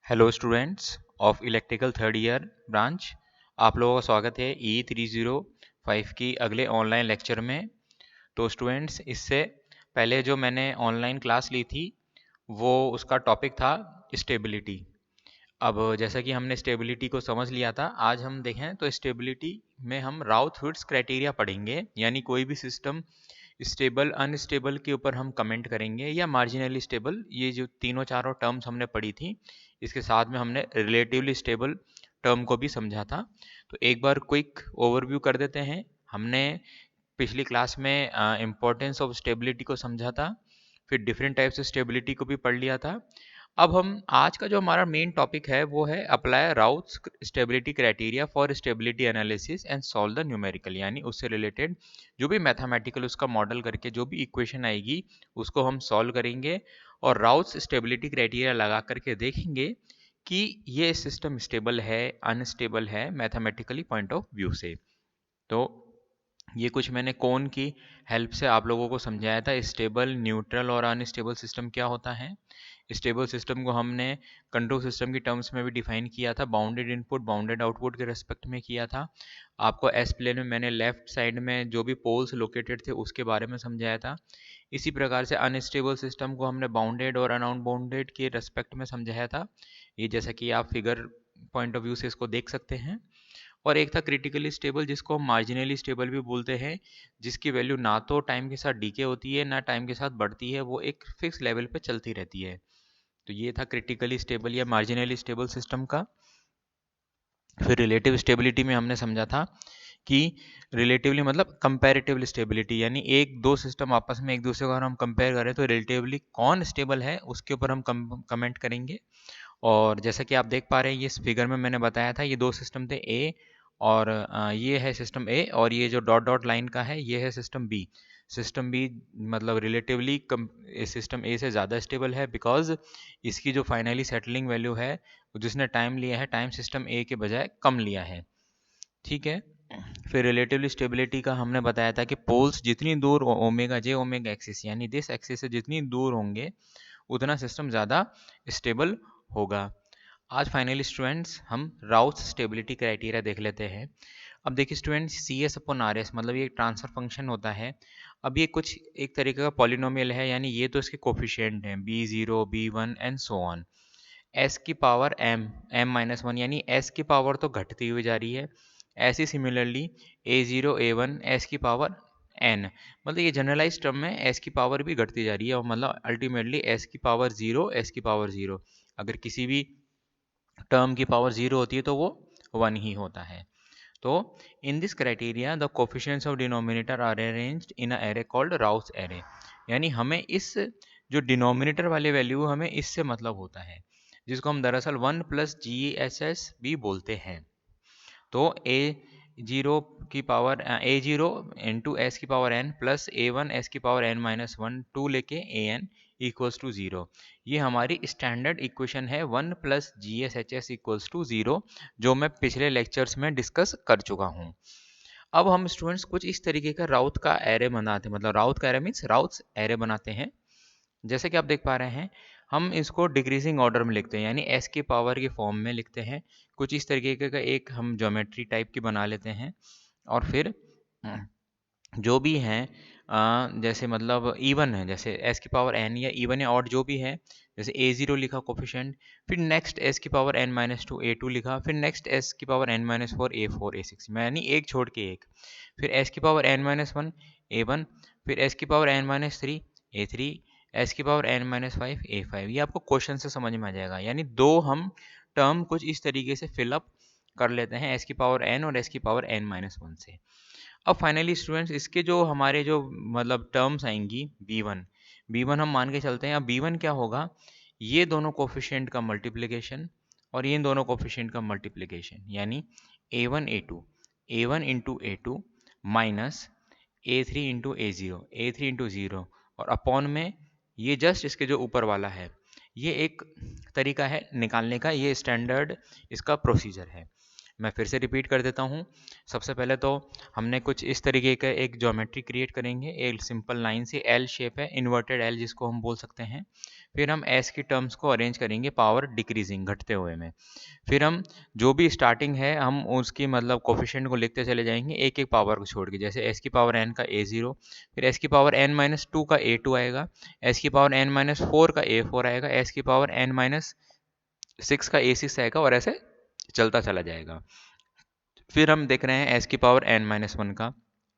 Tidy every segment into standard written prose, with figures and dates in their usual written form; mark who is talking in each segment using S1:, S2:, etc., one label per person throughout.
S1: Hello students of electrical third year branch. आप लोगों का स्वागत है E305 की अगले ऑनलाइन लेक्चर में। तो स्टूडेंट्स, इससे पहले जो मैंने ऑनलाइन क्लास ली थी वो उसका टॉपिक था स्टेबिलिटी। अब जैसा कि हमने स्टेबिलिटी को समझ लिया था, आज हम देखें तो स्टेबिलिटी में हम राउथ-फिट्स क्राइटेरिया पढ़ेंगे, यानी कोई भी सिस्टम स्टेबल अनस्टेबल के ऊपर हम कमेंट करेंगे या मार्जिनली स्टेबल। ये जो तीनों चारों टर्म्स हमने पढ़ी थी, इसके साथ में हमने रिलेटिवली स्टेबल टर्म को भी समझा था। तो एक बार क्विक ओवरव्यू कर देते हैं। हमने पिछली क्लास में इम्पोर्टेंस ऑफ स्टेबिलिटी को समझा था, फिर डिफरेंट टाइप्स ऑफ स्टेबिलिटी को भी पढ़ लिया था। अब हम आज का जो हमारा मेन टॉपिक है वो है apply Routh's stability criteria for stability analysis and solve the numerical, यानी उससे रिलेटेड जो भी मैथमेटिकल उसका मॉडल करके जो भी इक्वेशन आएगी उसको हम सॉल्व करेंगे और राउथ्स स्टेबिलिटी क्राइटेरिया लगा करके देखेंगे कि ये सिस्टम स्टेबल है अनस्टेबल है मैथमेटिकली पॉइंट ऑफ व्यू से। तो ये कुछ मैंने कौन की हेल्प से आप लोगों को समझाया था। स्टेबल, न्यूट्रल और अनस्टेबल सिस्टम क्या होता है। स्टेबल सिस्टम को हमने कंट्रोल सिस्टम की टर्म्स में भी डिफाइन किया था, बाउंडेड इनपुट बाउंडेड आउटपुट के रेस्पेक्ट में किया था। आपको एस प्लेन में मैंने लेफ्ट साइड में जो भी पोल्स लोकेटेड थे उसके बारे में समझाया था। इसी प्रकार से अनस्टेबल सिस्टम को हमने बाउंडेड और अनबाउंडेड के रेस्पेक्ट में समझाया था। ये जैसा कि आप फिगर पॉइंट ऑफ व्यू से इसको देख सकते हैं। और एक था क्रिटिकली स्टेबल, जिसको हम मार्जिनली स्टेबल भी बोलते हैं, जिसकी वैल्यू ना तो टाइम के साथ डीके होती है ना टाइम के साथ बढ़ती है, वो एक फिक्स लेवल पे चलती रहती है। तो ये था क्रिटिकली स्टेबल या मार्जिनली स्टेबल सिस्टम का। फिर रिलेटिव स्टेबिलिटी में हमने समझा था कि रिलेटिवली मतलब कंपैरेटिवली स्टेबिलिटी, यानी एक दो सिस्टम आपस में एक दूसरे को अगर हम कंपेयर करें तो रिलेटिवली कौन स्टेबल है उसके ऊपर हम कमेंट करेंगे। और जैसा कि आप देख पा रहे हैं, ये इस फिगर में मैंने बताया था, ये दो सिस्टम थे ए और ये है सिस्टम ए, और ये जो डॉट डॉट लाइन का है ये है सिस्टम बी। सिस्टम बी मतलब रिलेटिवली सिस्टम ए से ज़्यादा स्टेबल है, बिकॉज इसकी जो फाइनली सेटलिंग वैल्यू है जिसने टाइम लिया है, टाइम सिस्टम ए के बजाय कम लिया है। ठीक है। फिर रिलेटिवली स्टेबिलिटी का हमने बताया था कि पोल्स जितनी दूर ओमेगा जे ओमेगा एक्सिस यानी दिस एक्सिस से जितनी दूर होंगे उतना सिस्टम ज़्यादा स्टेबल होगा। आज फाइनली स्टूडेंट्स हम राउथ स्टेबिलिटी क्राइटेरिया देख लेते हैं। अब देखिए students, C S upon R S मतलब ये एक ट्रांसफर फंक्शन होता है। अब ये कुछ एक तरीके का पॉलिनोमियल है, यानी ये तो इसके कोफिशिएंट हैं b0 b1 and so on. S की पावर m-1 यानी एस की पावर तो घटती हुई जा रही है। ऐसी सिमिलरली a0 a1 एस की पावर n, मतलब ये जनरलाइज टर्म में एस की पावर भी घटती जा रही है, और मतलब अल्टीमेटली एस की पावर ज़ीरो एस की पावर ज़ीरो। अगर किसी भी टर्म की पावर ज़ीरो होती है तो वो 1 ही होता है। तो in this criteria the coefficients of denominator are arranged in a array called Routh array, यानी हमें इस जो डिनोमिनेटर वाले वैल्यू हमें इससे मतलब होता है, जिसको हम दरअसल 1 प्लस जी एस एस भी बोलते हैं। तो ए जीरो की power A zero into S की power N plus A one S की power N minus one to लेके A N equals to zero, ये हमारी स्टैंडर्ड इक्वेशन है 1 plus G S H S equals to zero, जो मैं पिछले lectures में डिस्कस कर चुका हूँ। अब हम स्टूडेंट्स कुछ इस तरीके का राउथ का एरे बनाते हैं, मतलब राउथ का एरे मीन्स राउथ एरे बनाते हैं। जैसे कि आप देख पा रहे हैं, हम इसको डिक्रीजिंग ऑर्डर में लिखते हैं, यानी एस की पावर के फॉर्म में लिखते हैं। कुछ इस तरीके का एक हम ज्योमेट्री टाइप की बना लेते हैं, और फिर जो भी हैं जैसे मतलब इवन है, जैसे एस की पावर एन या इवन या ऑड जो भी है, जैसे ए ज़ीरो लिखा कोफिशेंट, फिर नेक्स्ट एस की power N minus two A two लिखा, फिर नेक्स्ट एस की power N minus four A six, यानी एक छोड़ के एक, फिर एस की power N minus one A one, फिर एस की power N minus three A three, S की power N minus five A five. ये आपको क्वेश्चन से समझ में आ जाएगा, यानी दो हम टर्म कुछ इस तरीके से फिलअप कर लेते हैं, एस की पावर एन और एस की पावर एन माइनस वन से। अब फाइनली स्टूडेंट्स, इसके जो हमारे जो मतलब टर्म्स आएंगी बी वन हम मान के चलते हैं। अब बी वन क्या होगा, ये दोनों कोफिशिएंट का मल्टीप्लिकेशन और ये दोनों कोफिशिएंट का मल्टीप्लिकेशन, यानी a one into a two minus a three into A three into zero, और अपॉन में ये जस्ट इसके जो ऊपर वाला है। ये एक तरीका है निकालने का, ये स्टैंडर्ड इसका प्रोसीजर है। मैं फिर से रिपीट कर देता हूँ। सबसे पहले तो हमने कुछ इस तरीके का एक ज्योमेट्री क्रिएट करेंगे, एक सिंपल लाइन से एल शेप है, इन्वर्टेड एल जिसको हम बोल सकते हैं। फिर हम एस की टर्म्स को अरेंज करेंगे पावर डिक्रीजिंग, घटते हुए में। फिर हम जो भी स्टार्टिंग है हम उसकी मतलब कोफिशिएंट को लिखते चले जाएंगे एक एक पावर को छोड़ के, जैसे एस की पावर एन का ए ज़ीरो, फिर एस की पावर एन माइनस टू का ए टू आएगा, एस की पावर एन माइनस फोर का ए फोर आएगा, एस की पावर एन माइनस सिक्स का ए सिक्स आएगा, और ऐसे चलता चला जाएगा। फिर हम देख रहे हैं एस की पावर एन माइनस वन का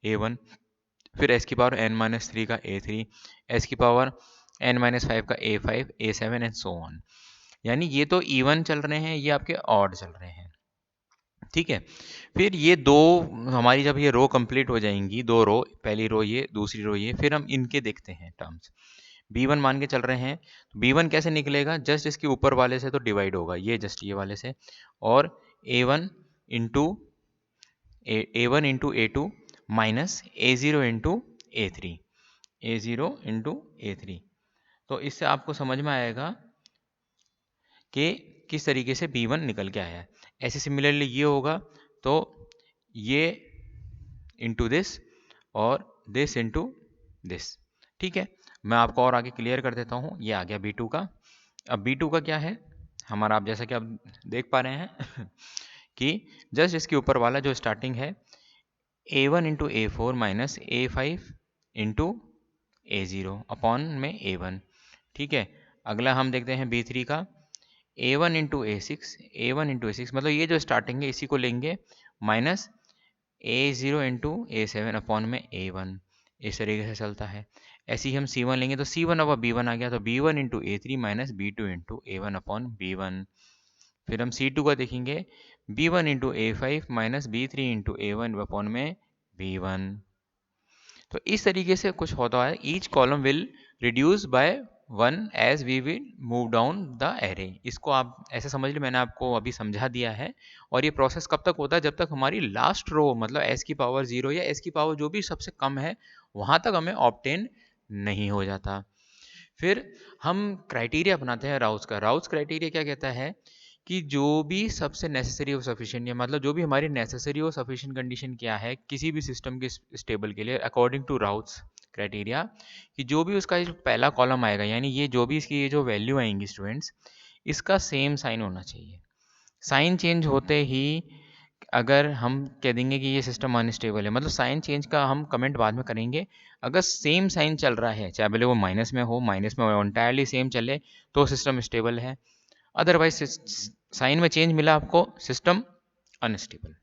S1: ए वन, फिर एस की पावर एन माइनस थ्री का ए थ्री, एस की पावर एन माइनस फाइव का a five, a seven and so on. यानी ये तो इवन चल रहे हैं, ये आपके ऑड चल रहे हैं। ठीक है। फिर ये दो हमारी जब ये रो कंप्लीट हो जाएंगी, दो रो, पहली रो ये, दूसरी रो ये, फिर हम इनके देखते हैं टर्म्स। b1 मान के चल रहे हैं, तो b1 कैसे निकलेगा, जस्ट इसके ऊपर वाले से तो डिवाइड होगा, ये जस्ट ये वाले से, और a1 into a1 into a2 minus a0 into a3, a0 into a3। तो इससे आपको समझ में आएगा कि किस तरीके से b1 निकल के आया है। ऐसे सिमिलरली ये होगा, तो ये इंटू दिस और दिस इंटू दिस। ठीक है, मैं आपको और आगे क्लियर कर देता हूँ। ये आ गया b2 का। अब b2 का क्या है हमारा, आप जैसा कि आप देख पा रहे हैं कि जस्ट इसके ऊपर वाला जो स्टार्टिंग है a1 इंटू ए फोर माइनस ए फाइव इंटू ए ज़ीरो अपॉन में a1। ठीक है, अगला हम देखते हैं b3 का, a1 इंटू ए सिक्स, a1 इंटू ए सिक्स, मतलब ये जो स्टार्टिंग है इसी को लेंगे, माइनस a0 इंटू ए सेवन अपॉन में a1। इस तरीके से चलता है। ऐसे ही हम c1 लेंगे, तो c1 अब b1 आ गया, तो b1 into A three minus b2 into A one upon b1। फिर हम c2 का देखेंगे, b1 into A five minus b3 into A one upon में b1। तो इस तरीके से कुछ होता है, each column will reduce by one as we will move down the array. इसको आप ऐसे समझ लीजिए, मैंने आपको अभी समझा दिया है। और ये प्रोसेस कब तक होता है, जब तक हमारी लास्ट रो मतलब एस की पावर जीरो या एस की पावर जो भी सबसे कम है वहां तक हमें ऑब्टेन नहीं हो जाता। फिर हम क्राइटेरिया अपनाते हैं राउस का। राउस क्राइटेरिया क्या कहता है कि जो भी सबसे नेसेसरी और सफिशिएंट, या मतलब जो भी हमारी नेसेसरी और सफिशिएंट कंडीशन क्या है किसी भी सिस्टम के स्टेबल के लिए, अकॉर्डिंग टू राउस क्राइटेरिया, कि जो भी उसका जो पहला कॉलम आएगा, यानी ये जो भी इसकी ये जो वैल्यू आएंगी स्टूडेंट्स, इसका सेम साइन होना चाहिए। साइन चेंज होते ही अगर हम कह देंगे कि ये सिस्टम अनस्टेबल है, मतलब साइन चेंज का हम कमेंट बाद में करेंगे। अगर सेम साइन चल रहा है, चाहे भले वो माइनस में हो, एंटायरली सेम चले, तो सिस्टम स्टेबल है। अदरवाइज साइन में चेंज मिला आपको, सिस्टम अनस्टेबल।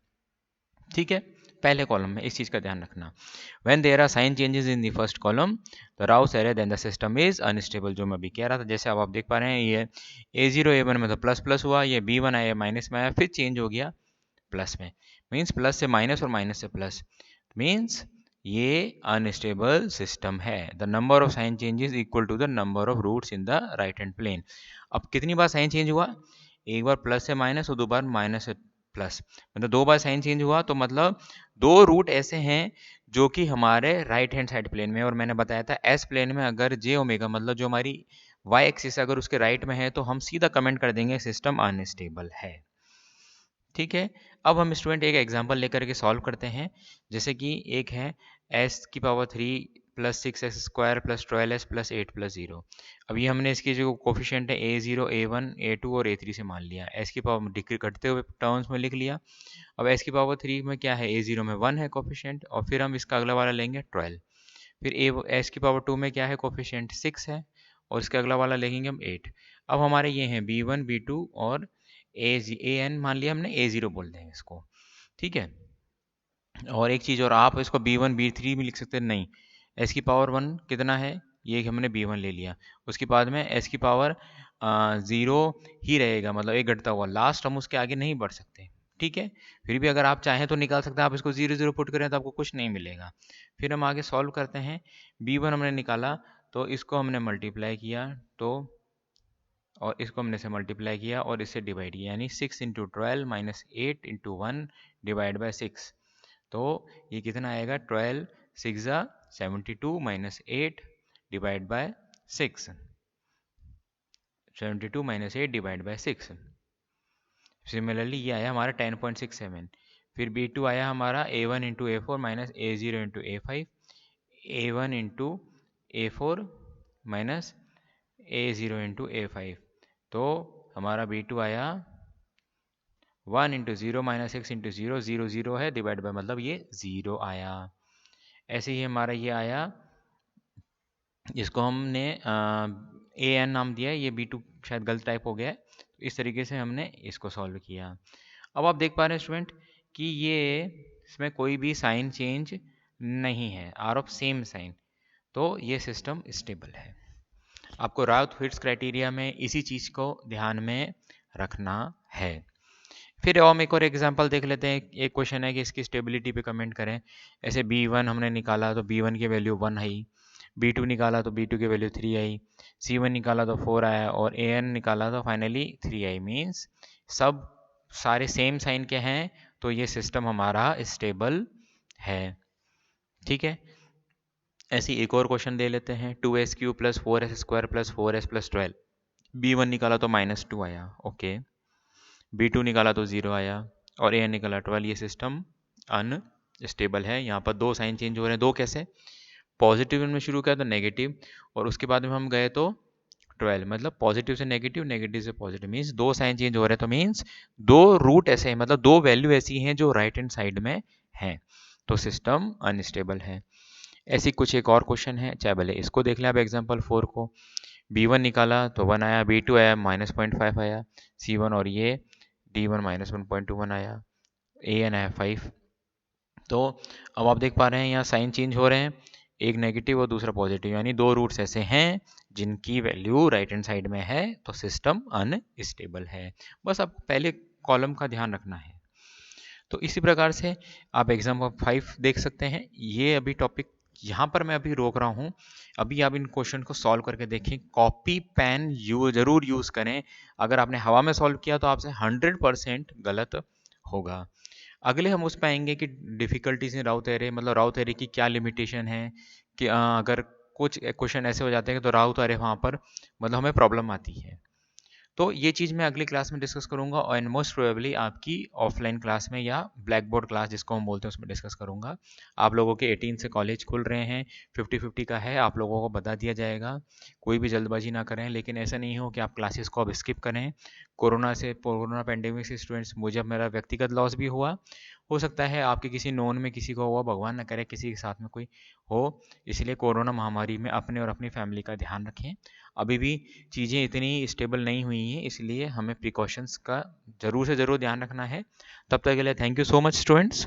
S1: ठीक है, पहले कॉलम में इस चीज का ध्यान रखना। When there are sign changes in the first column the Routh's array then the system is unstable. जो मैं अभी कह रहा था, जैसे अब आप देख पा रहे हैं, ये a0 a1 में तो प्लस प्लस हुआ, ये b1 आया माइनस में आया, फिर चेंज हो गया प्लस में, मीन्स प्लस से माइनस और माइनस से प्लस, मीन्स ये अनस्टेबल सिस्टम है। The number of sign changes equal to the number of roots in the right hand plane. अब कितनी बार साइन चेंज हुआ, एक बार प्लस से माइनस और दो बार माइनस से प्लस, मतलब दो बार साइन चेंज हुआ, तो मतलब दो रूट ऐसे हैं जो कि हमारे राइट हैंड साइड प्लेन में। और मैंने बताया था एस प्लेन में अगर जे ओमेगा मतलब जो हमारी वाई एक्सिस अगर उसके राइट में है, तो हम सीधा कमेंट कर देंगे सिस्टम अनस्टेबल है। ठीक है, अब हम स्टूडेंट एक एग्जांपल लेकर के सॉल्व करते हैं। जैसे कि एक है एस की power three plus six x square plus twelve s plus eight plus zero. अब ये हमने इसकी जो कोफिशिएंट है a zero a one a two और ए थ्री से मान लिया, एस की पावर डिग्री घटते हुए टर्म्स में लिख लिया। अब एस की पावर थ्री में क्या है, ए जीरो में वन है कोफिशिएंट, और फिर हम इसका अगला वाला लेंगे ट्वेल्व। फिर ए एस की पावर टू में क्या है कोफिशिएंट सिक्स है, और इसका अगला वाला लेंगे हम एट। अब हमारे ये हैं बी वन बी टू और ए एन मान लिया हमने, ए जीरो बोल देंगे इसको। ठीक है, और एक चीज़ और, आप इसको बी वन बी थ्री भी लिख सकते हैं, नहीं, एस की पावर वन कितना है, ये हमने बी वन ले लिया, उसके बाद में एस की पावर ज़ीरो ही रहेगा, मतलब एक घटता हुआ लास्ट, हम उसके आगे नहीं बढ़ सकते। ठीक है, फिर भी अगर आप चाहें तो निकाल सकते हैं, आप इसको जीरो जीरो पुट करें तो आपको कुछ नहीं मिलेगा। फिर हम आगे सॉल्व करते हैं, बी वन हमने निकाला, तो इसको हमने मल्टीप्लाई किया, तो और इसको हमने से मल्टीप्लाई किया और इससे डिवाइड किया, यानी six into twelve minus eight into one divide by six. तो ये कितना आएगा, ट्वेल्व सिक्स ज़ा 72 minus eight divide by six, 72 minus eight divide by six. Similarly ये आया हमारा 10.67। फिर B2 आया हमारा A1 into A4 minus A0 into A5, A1 into A4 minus A0 into A5। तो हमारा B2 आया 1 इंटू 0 माइनस एक्स इंटू 0, 0 0 है, डिवाइड बाय मतलब ये 0 आया। ऐसे ही हमारा ये आया, जिसको हमने ए एन नाम दिया है, ये B2 शायद गलत टाइप हो गया है, तो इस तरीके से हमने इसको सॉल्व किया। अब आप देख पा रहे हैं स्टूडेंट कि ये इसमें कोई भी साइन चेंज नहीं है, आर ऑफ सेम साइन, तो ये सिस्टम स्टेबल है। आपको राउथ फिट्स क्राइटेरिया में इसी चीज़ को ध्यान में रखना है। फिर हम एक और एग्जांपल देख लेते हैं। एक क्वेश्चन है कि इसकी स्टेबिलिटी पे कमेंट करें। ऐसे B1 हमने निकाला तो B1 की वैल्यू 1 आई, B2 निकाला तो B2 की वैल्यू 3 आई, C1 निकाला तो 4 आया और AN निकाला तो फाइनली 3 आई। मीन्स सब सारे सेम साइन के हैं, तो ये सिस्टम हमारा स्टेबल है। ठीक है, ऐसे एक और क्वेश्चन दे लेते हैं। 2s³ plus 4s² plus 4s plus 12, B1 निकाला तो -2 आया, ओके। B2 निकाला तो 0 आया और AN निकाला 12। ये सिस्टम अनस्टेबल है। यहाँ पर दो साइन चेंज हो रहे हैं। दो कैसे? पॉजिटिव में शुरू किया तो नेगेटिव, और उसके बाद में हम गए तो 12, मतलब पॉजिटिव से नेगेटिव, नेगेटिव से पॉजिटिव। मीन्स दो साइन चेंज हो रहे हैं, तो मीन्स दो रूट ऐसे हैं, मतलब दो वैल्यू ऐसी हैं जो राइट हैंड साइड में हैं, तो सिस्टम अनस्टेबल है। ऐसी कुछ एक और क्वेश्चन है, चाहे भले इसको देख लें आप एग्जाम्पल 4 को। B1 निकाला तो 1 आया, B2 आया -0.5 आया, C1 और ये D1 -1.21 आया, AN आया 5। तो अब आप देख पा रहे हैं यहाँ साइन चेंज हो रहे हैं, एक नेगेटिव और दूसरा पॉजिटिव, यानी दो रूट्स ऐसे हैं जिनकी वैल्यू राइट हैंड साइड में है, तो सिस्टम अनस्टेबल है। बस आप पहले कॉलम का ध्यान रखना है। तो इसी प्रकार से आप एग्जाम्पल 5 देख सकते हैं। ये अभी टॉपिक यहाँ पर मैं अभी रोक रहा हूँ। अभी आप इन क्वेश्चन को सॉल्व करके देखें, कॉपी पेन जरूर यूज़ करें। अगर आपने हवा में सॉल्व किया तो आपसे 100% गलत होगा। अगले हम उस पाएंगे कि डिफ़िकल्टीज इन राउथ एरे, मतलब राउथ एरे की क्या लिमिटेशन है, कि अगर कुछ क्वेश्चन ऐसे हो जाते हैं कि तो राउथ एरे वहाँ पर मतलब हमें प्रॉब्लम आती है। तो ये चीज़ मैं अगली क्लास में डिस्कस करूंगा, और मोस्ट प्रोबेबली आपकी ऑफलाइन क्लास में या ब्लैक बोर्ड क्लास जिसको हम बोलते हैं उसमें डिस्कस करूंगा। आप लोगों के 18 से कॉलेज खुल रहे हैं, 50-50 का है, आप लोगों को बता दिया जाएगा। कोई भी जल्दबाजी ना करें, लेकिन ऐसा नहीं हो कि आप क्लासेस को अब स्किप करें। कोरोना पेंडेमिक से स्टूडेंट्स, मुझे मेरा व्यक्तिगत लॉस भी हुआ, हो सकता है आपके किसी नोन में किसी को हुआ, भगवान ना करे किसी के साथ में कोई हो। इसलिए कोरोना महामारी में अपने और अपनी फैमिली का ध्यान रखें। अभी भी चीज़ें इतनी स्टेबल नहीं हुई हैं, इसलिए हमें प्रिकॉशंस का ज़रूर से ज़रूर ध्यान रखना है। तब तक के लिए thank you so much students.